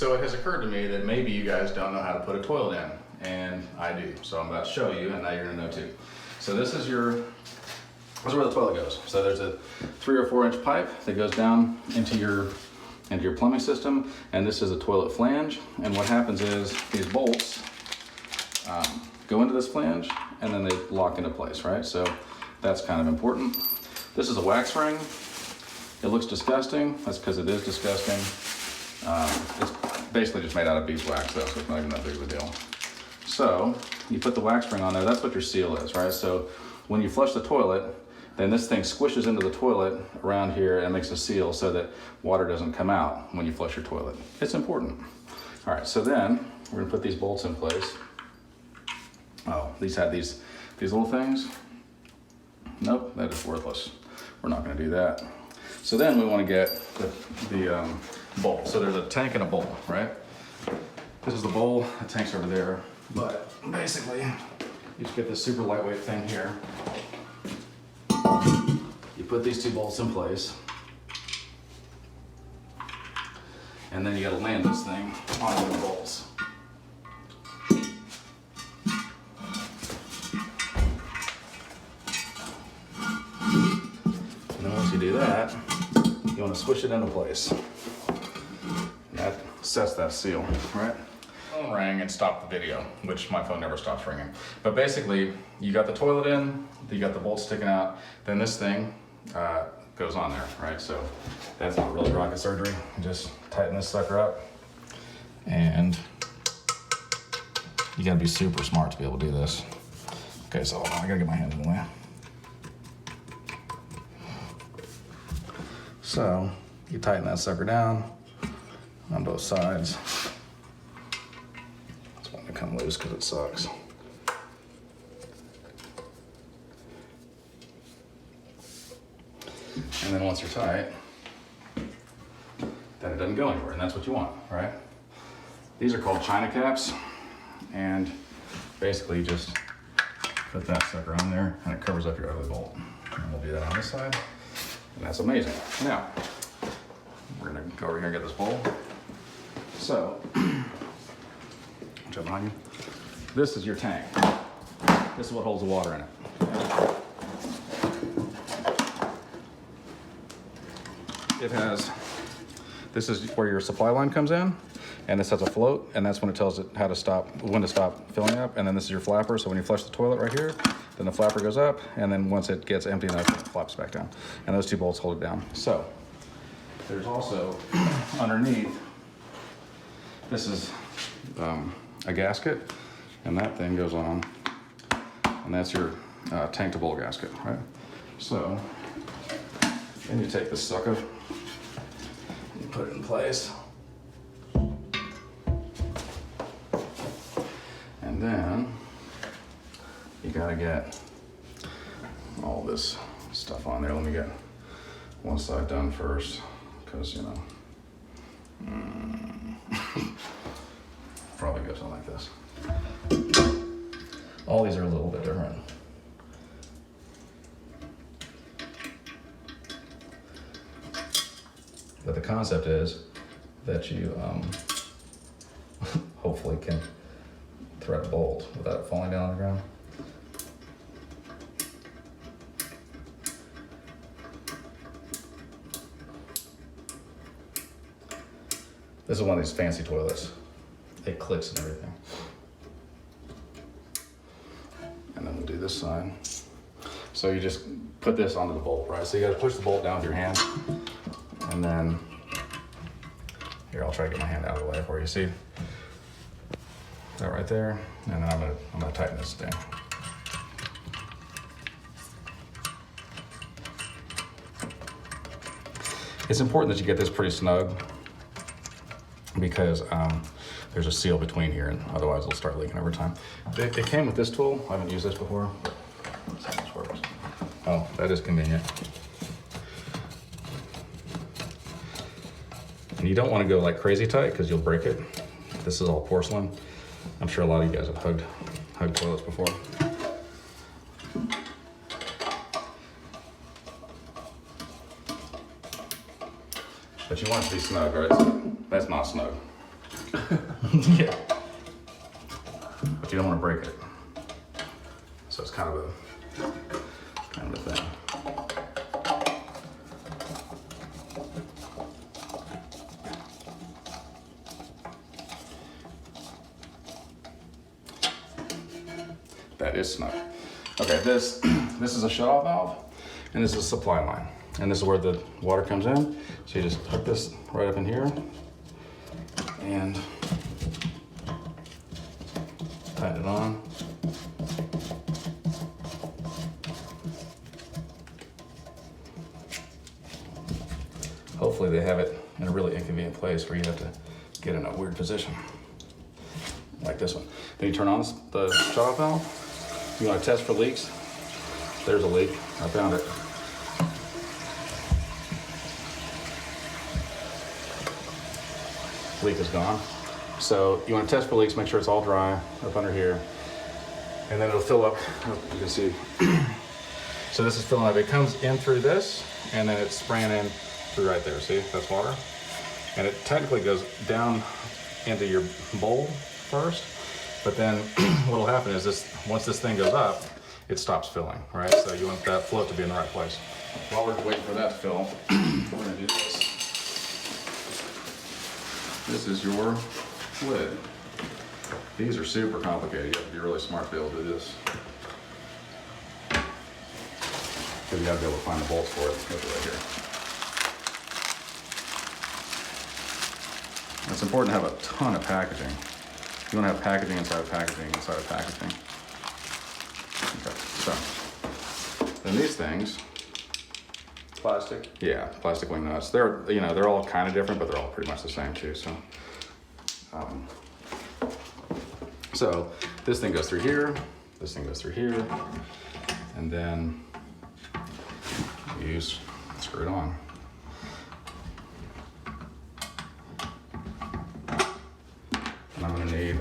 So it has occurred to me that maybe you guys don't know how to put a toilet in, and I do. So I'm about to show you, and now you're gonna know too. So this is where the toilet goes. So there's a 3 or 4 inch pipe that goes down into your plumbing system, and this is a toilet flange. And what happens is these bolts go into this flange, and then they lock into place, right? So that's kind of important. This is a wax ring. It looks disgusting. That's because it is disgusting. It's basically just made out of beeswax though, so it's not even that big of a deal. So you put the wax ring on there, that's what your seal is, right? So when you flush the toilet, then this thing squishes into the toilet around here and makes a seal so that water doesn't come out when you flush your toilet. It's important. All right, so then we're gonna put these bolts in place. Oh, these had these little things. Nope, that is worthless. We're not gonna do that. So then we wanna get the bowl. So there's a tank and a bowl, right? This is the bowl, the tank's over there. But basically, you just get this super lightweight thing here. You put these 2 bolts in place. And then you gotta land this thing on the bolts. And then once you do that, you wanna squish it into place. And that sets that seal, right? Phone rang and stopped the video, which my phone never stops ringing. But basically, you got the toilet in, you got the bolt sticking out, then this thing goes on there, right? So that's not really rocket surgery. You just tighten this sucker up, and you gotta be super smart to be able to do this. Okay, so hold on, I gotta get my hands in the way. So you tighten that sucker down on both sides. It's wanting to come loose because it sucks. And then once you're tight, then it doesn't go anywhere, and that's what you want, right? These are called China caps, and basically you just put that sucker on there, and it covers up your ugly bolt. And we'll do that on this side, and that's amazing. Now, we're gonna go over here and get this bowl. So, jump behind you. This is your tank. This is what holds the water in it. It has, this is where your supply line comes in, and this has a float, and that's when it tells it how to stop, when to stop filling up. And then this is your flapper, so when you flush the toilet right here, then the flapper goes up, and then once it gets empty enough, it flaps back down. And those 2 bolts hold it down. So there's also underneath, this is a gasket, and that thing goes on, and that's your tank to bowl gasket, right? So then you take this sucker, you put it in place, and then you gotta get all this stuff on there. Let me get one side done first, because you know, probably go something like this. All these are a little bit different. But the concept is that you hopefully can thread a bolt without it falling down on the ground. This is one of these fancy toilets. It clicks and everything. And then we'll do this side. So you just put this onto the bolt, right? So you gotta push the bolt down with your hand. And then, here, I'll try to get my hand out of the way for you. See that right there? And then I'm gonna tighten this thing. It's important that you get this pretty snug, because there's a seal between here, and otherwise it'll start leaking over time. It came with this tool. I haven't used this before. Let's see how this works. Oh, that is convenient. And you don't want to go like crazy tight because you'll break it. This is all porcelain. I'm sure a lot of you guys have hugged toilets before. But you want it to be snug, right? So that's not snug. Yeah. But you don't want to break it. So it's kind of a thing. That is snug. Okay, this is a shutoff valve, and this is a supply line. And this is where the water comes in. So you just hook this right up in here, and tighten it on. Hopefully they have it in a really inconvenient place where you have to get in a weird position, like this one. Then you turn on the shutoff valve. You want to test for leaks? There's a leak. I found it. Leak is gone. So you want to test for leaks, make sure it's all dry up under here. And then it'll fill up, you can see. So this is filling up. It comes in through this, and then it's spraying in through right there. See, that's water. And it technically goes down into your bowl first, but then what'll happen is once this thing goes up, it stops filling, right? So you want that float to be in the right place. While we're waiting for that to fill, we're gonna do this. This is your lid. These are super complicated. You have to be really smart to be able to do this. Because you gotta be able to find the bolts for it. Look right here. It's important to have a ton of packaging. You want to have packaging inside of packaging inside of packaging. Okay, so then these things. Plastic? Yeah, plastic wing nuts. They're all kind of different, but they're all pretty much the same too. So this thing goes through here, this thing goes through here, and then you screw it on. And I'm gonna need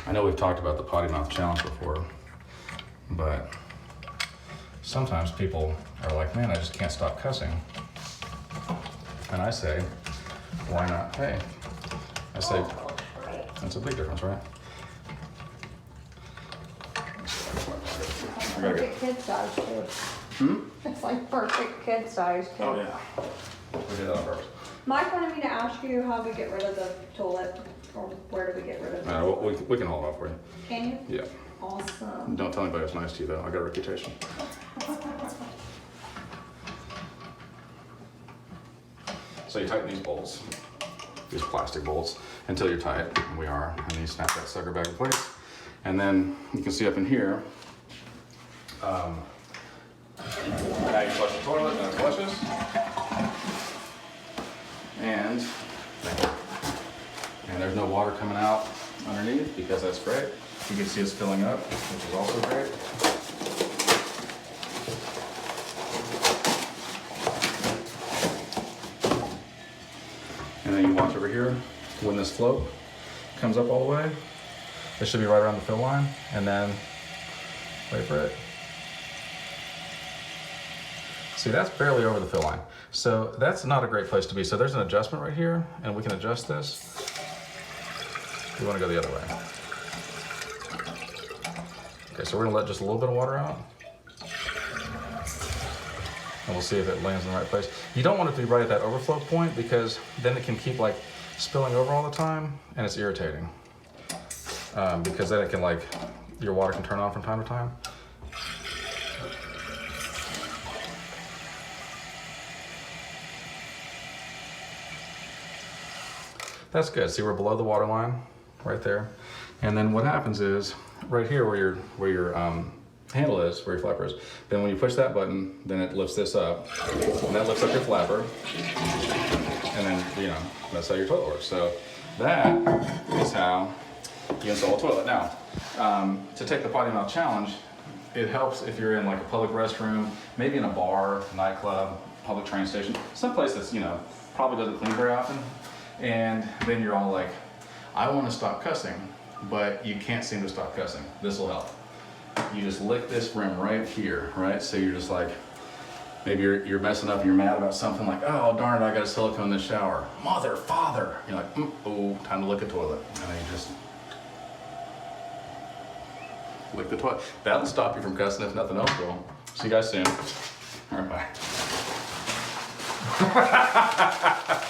I know we've talked about the potty mouth challenge before, but sometimes people are like, man, I just can't stop cussing. And I say, why not? Hey, I say, that's a big difference, right? Perfect kid size too. It's like perfect kid size too. Oh yeah, we did that on purpose. Mike wanted me to ask you how we get rid of the toilet, or where do we get rid of it? We can hold off for you. Can you? Yeah. Awesome. Don't tell anybody it's nice to you though. I got a reputation. So you tighten these bolts, these plastic bolts, until you're tight, and we are, and then you snap that sucker back in place. And then you can see up in here, now you flush the toilet, and it flushes. And there's no water coming out underneath, because that's great. You can see it's filling up, which is also great. And then you watch over here, when this float comes up all the way, it should be right around the fill line, and then wait for it. See, that's barely over the fill line. So that's not a great place to be. So there's an adjustment right here, and we can adjust this. We want to go the other way. Okay, so we're gonna let just a little bit of water out. And we'll see if it lands in the right place. You don't want it to be right at that overflow point, because then it can keep like spilling over all the time, and it's irritating. Because then it can your water can turn on from time to time. That's good. See, we're below the water line, right there. And then what happens is, right here where your handle is, where your flapper is, then when you push that button, then it lifts this up, and that lifts up your flapper, and then, that's how your toilet works. So that is how you install a toilet. Now, to take the potty mouth challenge, it helps if you're in like a public restroom, maybe in a bar, nightclub, public train station, someplace that's, probably doesn't clean very often. And then you're all like, I want to stop cussing, but you can't seem to stop cussing. This will help. You just lick this rim right here, right? So you're just like, maybe you're messing up, you're mad about something like, oh darn it, I got a silicone in the shower. Mother, father. You're like, oh, time to lick a toilet. And then you just lick the toilet. That'll stop you from cussing if nothing else will. See you guys soon. All right, bye.